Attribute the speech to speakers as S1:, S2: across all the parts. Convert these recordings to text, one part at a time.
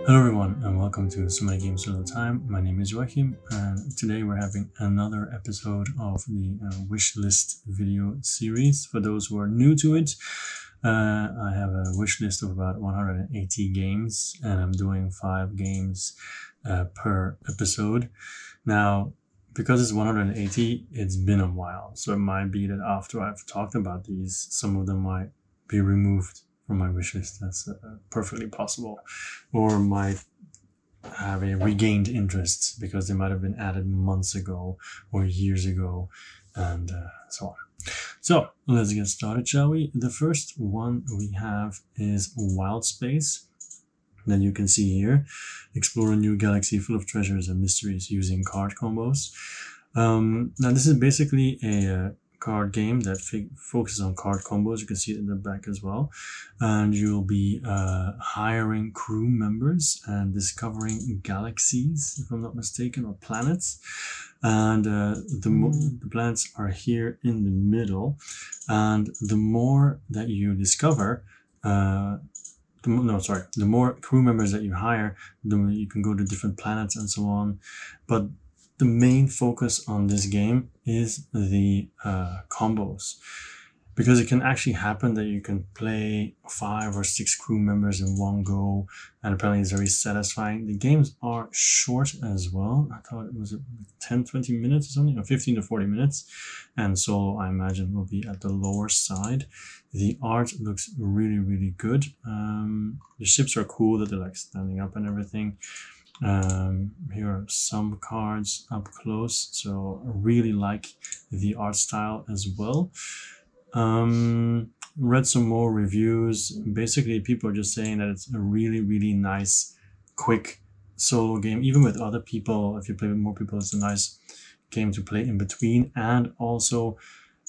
S1: Hello everyone and welcome to So Many Games All the Time. My name is Joachim and today we're having another episode of the Wishlist video series. For those who are new to it, I have a wish list of about 180 games and I'm doing 5 games per episode. Now, because it's 180, it's been a while, so it might be that after I've talked about these, some of them might be removed from my wish list. That's perfectly possible, or might have a regained interest because they might have been added months ago or years ago, and so on. So let's get started, shall we? The first one we have is Wild Space, that you can see here. Explore a new galaxy full of treasures and mysteries using card combos. Now this is basically a card game that focuses on card combos. You can see it in the back as well, and you'll be hiring crew members and discovering galaxies, if I'm not mistaken, or planets. And the planets are here in the middle, and the more that you discover, the more crew members that you hire, the more you can go to different planets and so on. But the main focus on this game is the combos, because it can actually happen that you can play 5 or 6 crew members in one go, and apparently it's very satisfying. The games are short as well. I thought it was 10-20 minutes or something, or 15 to 40 minutes, and solo I imagine will be at the lower side. The art looks really good. The ships are cool, that they're like standing up and everything. Here are some cards up close, so I really like the art style as well. Read some more reviews. Basically, people are just saying that it's a really nice, quick solo game. Even with other people, if you play with more people, it's a nice game to play in between. And also,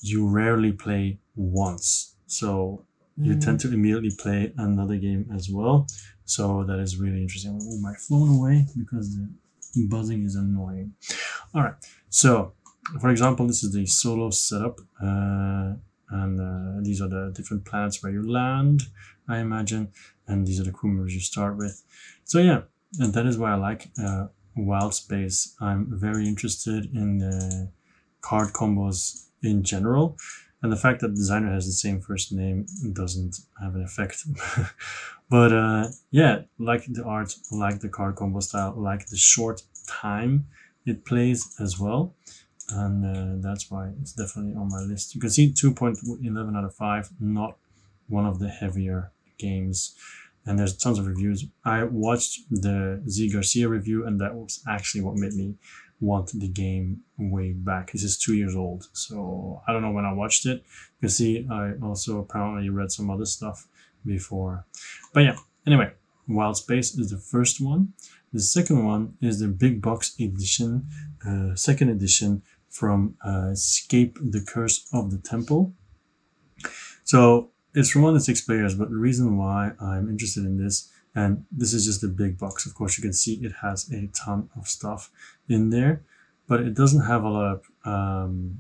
S1: you rarely play once, so you tend to immediately play another game as well. So that is really interesting. I'm gonna move my phone away because the buzzing is annoying. All right, so for example, this is the solo setup, and these are the different planets where you land, I imagine, and these are the crew members you start with. So yeah, and that is why I like Wild Space. I'm very interested in the card combos in general. And the fact that the designer has the same first name doesn't have an effect. But yeah, like the art, like the card combo style, like the short time it plays as well. And that's why it's definitely on my list. You can see 2.11 out of 5, not one of the heavier games. And there's tons of reviews. I watched the Z Garcia review, and that was actually what made me want the game way back. This is 2 years old, so I don't know when I watched it. You can see I also apparently read some other stuff before. But yeah, anyway, Wild Space is the first one. The second one is the big box edition, second edition from Escape the Curse of the Temple. So it's from 1 to 6 players, but the reason why I'm interested in this, and this is just the big box, of course you can see it has a ton of stuff in there, but it doesn't have a lot of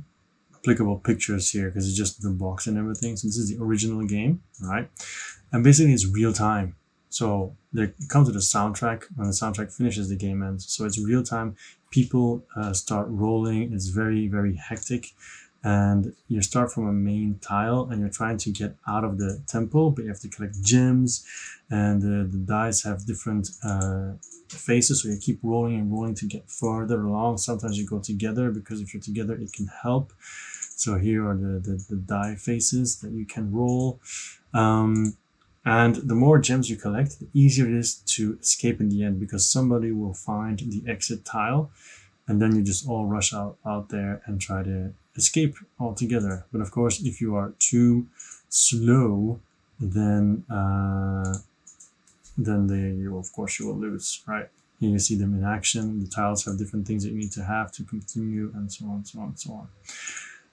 S1: applicable pictures here because it's just the box and everything. So this is the original game, right? And basically it's real time. So it comes with a soundtrack. When the soundtrack finishes, the game ends. So it's real time. People start rolling. It's very hectic. And you start from a main tile and you're trying to get out of the temple, but you have to collect gems, and the dice have different faces, so you keep rolling and rolling to get further along. Sometimes you go together because if you're together it can help. So here are the die faces that you can roll, and the more gems you collect, the easier it is to escape in the end, because somebody will find the exit tile and then you just all rush out there and try to escape altogether. But of course, if you are too slow, then you will lose, right? Here you see them in action. The tiles have different things that you need to have to continue, and so on.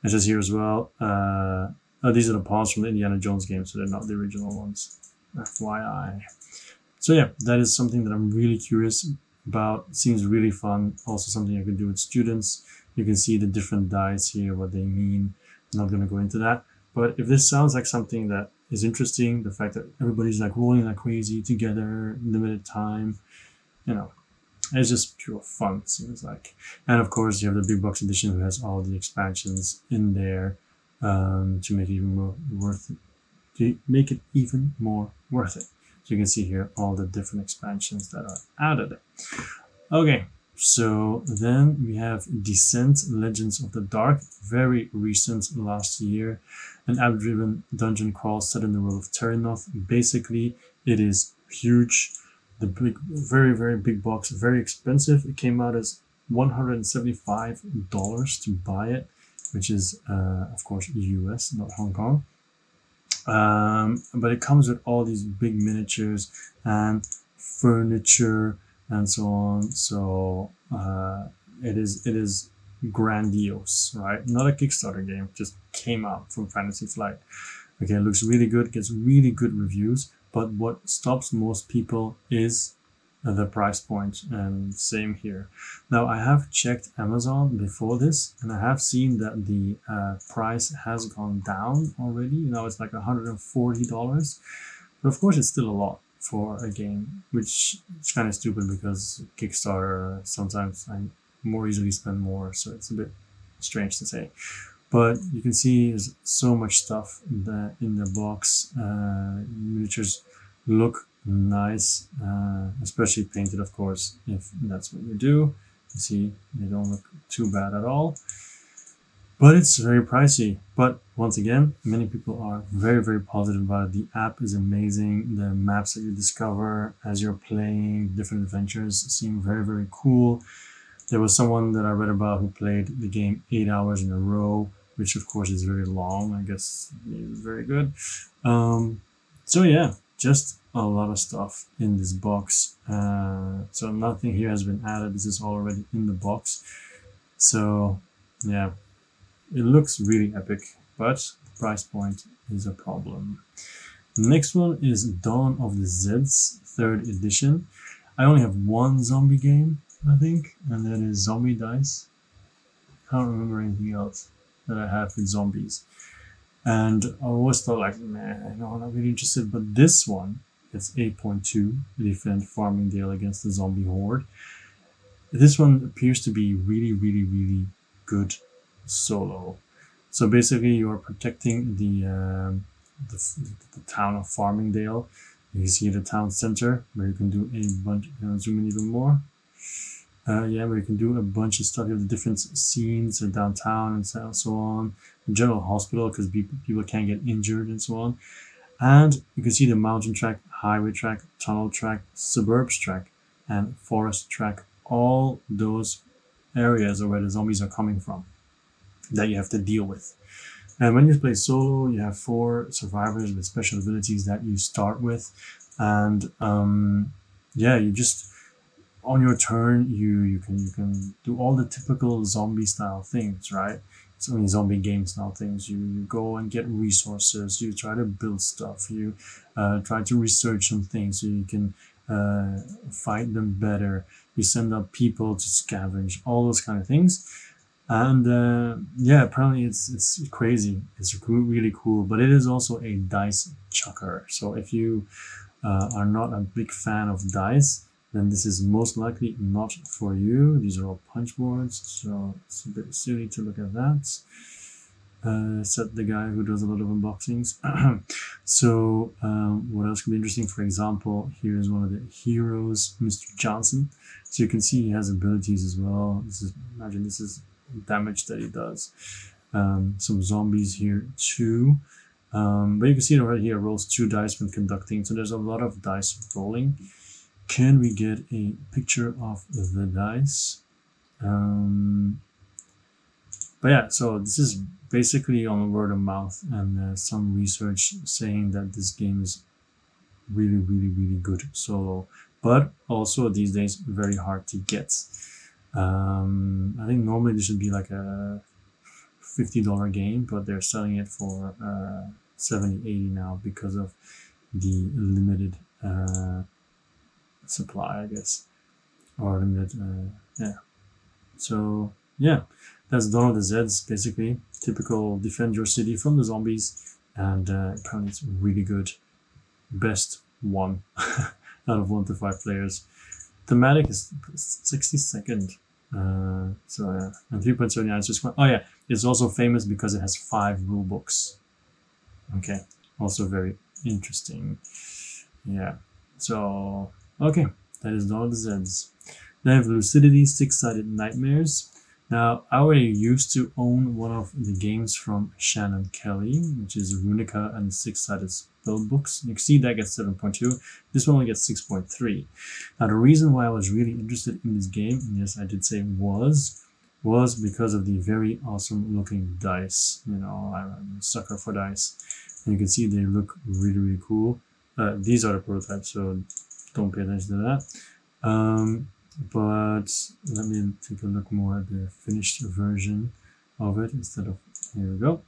S1: It says here as well, these are the pawns from the Indiana Jones game, so they're not the original ones, FYI. So yeah, that is something that I'm really curious about. It seems really fun. Also something I could do with students. You can see the different dice here, what they mean. I'm not going to go into that. But if this sounds like something that is interesting. The fact that everybody's like rolling like crazy together, limited time, you know, it's just pure fun, it seems like. And of course, you have the big box edition, who has all the expansions in there to make it even more worth it. To make it even more worth it. So you can see here all the different expansions that are added. Okay, so then we have Descent: Legends of the Dark, very recent, last year, an app-driven dungeon crawl set in the world of Terranoth. Basically, it is huge. The big, very, very big box, very expensive. It came out as $175 to buy it, which is, of course, US, not Hong Kong. But it comes with all these big miniatures and furniture and so on. So it is grandiose, right? Not a Kickstarter game, just came out from Fantasy Flight. Okay, it looks really good, gets really good reviews, but what stops most people is the price point, and same here. Now, I have checked Amazon before this, and I have seen that the price has gone down already. Now it's like $140, but of course it's still a lot for a game, which is kind of stupid because Kickstarter, sometimes I more easily spend more, so it's a bit strange to say. But you can see there's so much stuff in the box. Miniatures look nice, especially painted, of course, if that's what you do. You see, they don't look too bad at all. But it's very pricey. But once again, many people are very, very positive about it. The app is amazing. The maps that you discover as you're playing different adventures seem very, very cool. There was someone that I read about who played the game 8 hours in a row, which of course is very long. I guess it was very good. So yeah, just a lot of stuff in this box. So nothing here has been added. This is already in the box. So yeah, it looks really epic, but the price point is a problem. The next one is Dawn of the Zeds, 3rd edition. I only have one zombie game, I think, and that is Zombie Dice. I don't remember anything else that I have with zombies. And I always thought like, man, no, I'm not really interested. But this one, it's 8.2, defend Farmingdale against the zombie horde. This one appears to be really, really, really good solo. So basically, you are protecting the town of Farmingdale. You see the town center where you can do a bunch. Zoom in even more. Yeah, where you can do a bunch of stuff. You have the different scenes downtown and so on. The general hospital, because people can't get injured and so on. And you can see the mountain track, highway track, tunnel track, suburbs track, and forest track. All those areas are where the zombies are coming from that you have to deal with. And when you play solo, you have 4 survivors with special abilities that you start with. And yeah, you just, on your turn, you can do all the typical zombie style things, right? So many zombie game style things. You go and get resources. You try to build stuff. You try to research some things so you can fight them better. You send out people to scavenge, all those kind of things. And yeah, apparently it's crazy. It's really cool, but it is also a dice chucker. So if you are not a big fan of dice, then this is most likely not for you. These are all punch boards, so it's a bit silly to look at that. Said the guy who does a lot of unboxings. So what else could be interesting? For example, here's one of the heroes, Mr. Johnson. So you can see he has abilities as well. Imagine this is damage that he does. Some zombies here too. But you can see it right here, rolls 2 dice when conducting. So there's a lot of dice rolling. Can we get a picture of the dice? But yeah, so this is basically on word of mouth and some research saying that this game is really, really, really good solo, but also these days very hard to get. I think normally this should be like a $50 game, but they're selling it for $70-$80 now because of the limited supply, I guess, or limited yeah. So yeah, that's Dawn of the Zeds, basically typical defend your city from the zombies and apparently it's really good. Best 1 out of 1 to 5 players. Thematic is 62nd. So yeah, and 3.79 is just oh yeah, it's also famous because it has 5 rule books. Okay, also very interesting. Yeah, so okay, that is all the Zeds. Then I have Lucidity 6-sided Nightmares. Now, I already used to own one of the games from Shannon Kelly, which is Runica and 6-sided spell books. You can see that gets 7.2. This one only gets 6.3. Now, the reason why I was really interested in this game, and yes, I did say was because of the very awesome looking dice. You know, I'm a sucker for dice. And you can see they look really, really cool. These are the prototypes, so don't pay attention to that. But let me take a look more at the finished version of it instead of, here we go.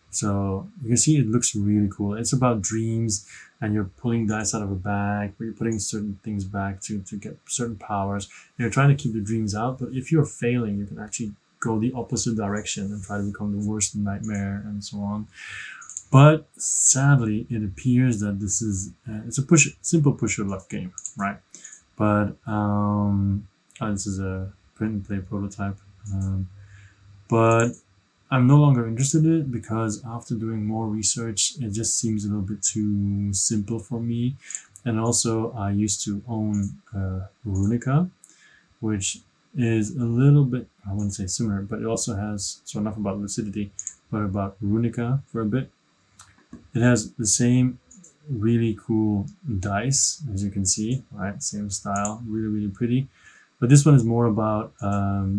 S1: So you can see it looks really cool. It's about dreams, and you're pulling dice out of a bag, but you're putting certain things back to get certain powers. And you're trying to keep the dreams out, but if you're failing, you can actually go the opposite direction and try to become the worst nightmare and so on. But sadly, it appears that this is it's a simple push your luck game, right? But this is a print and play prototype. But I'm no longer interested in it because after doing more research, it just seems a little bit too simple for me. And also, I used to own Runica, which is a little bit, I wouldn't say similar, but it also has, so enough about Lucidity, but about Runica for a bit. It has the same really cool dice, as you can see, right? Same style, really, really pretty. But this one is more about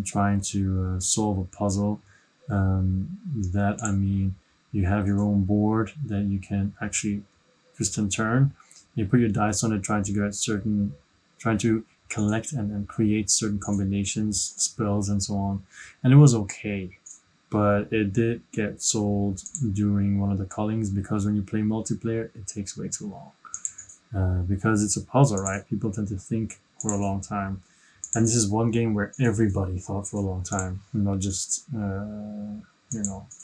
S1: trying to solve a puzzle. That, I mean, you have your own board that you can actually twist and turn. You put your dice on it, trying to collect and create certain combinations, spells, and so on. And it was okay, but it did get sold during one of the callings because when you play multiplayer, it takes way too long. Because it's a puzzle, right? People tend to think for a long time. And this is one game where everybody thought for a long time, not just,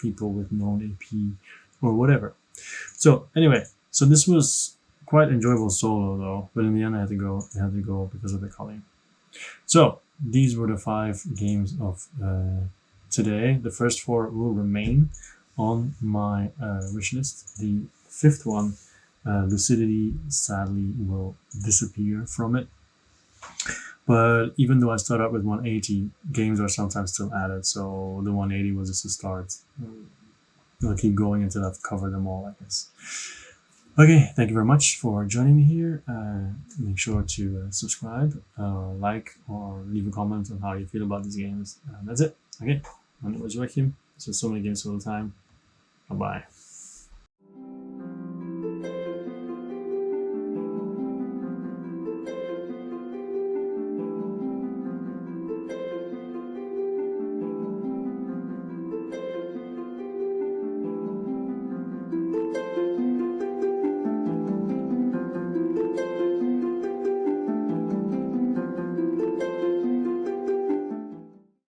S1: people with known AP or whatever. So anyway, so this was quite enjoyable solo though, but in the end I had to go because of the calling. So these were the 5 games of today. The first 4 will remain on my wish list. The 5th one, Lucidity, sadly will disappear from it. But even though I start out with 180, games are sometimes still added, so the 180 was just a start. I'll keep going until I've covered them all, I guess. Okay, thank you very much for joining me here. Make sure to subscribe, like, or leave a comment on how you feel about these games. That's it. Okay, my name was Joachim. So many games all the time. Bye-bye.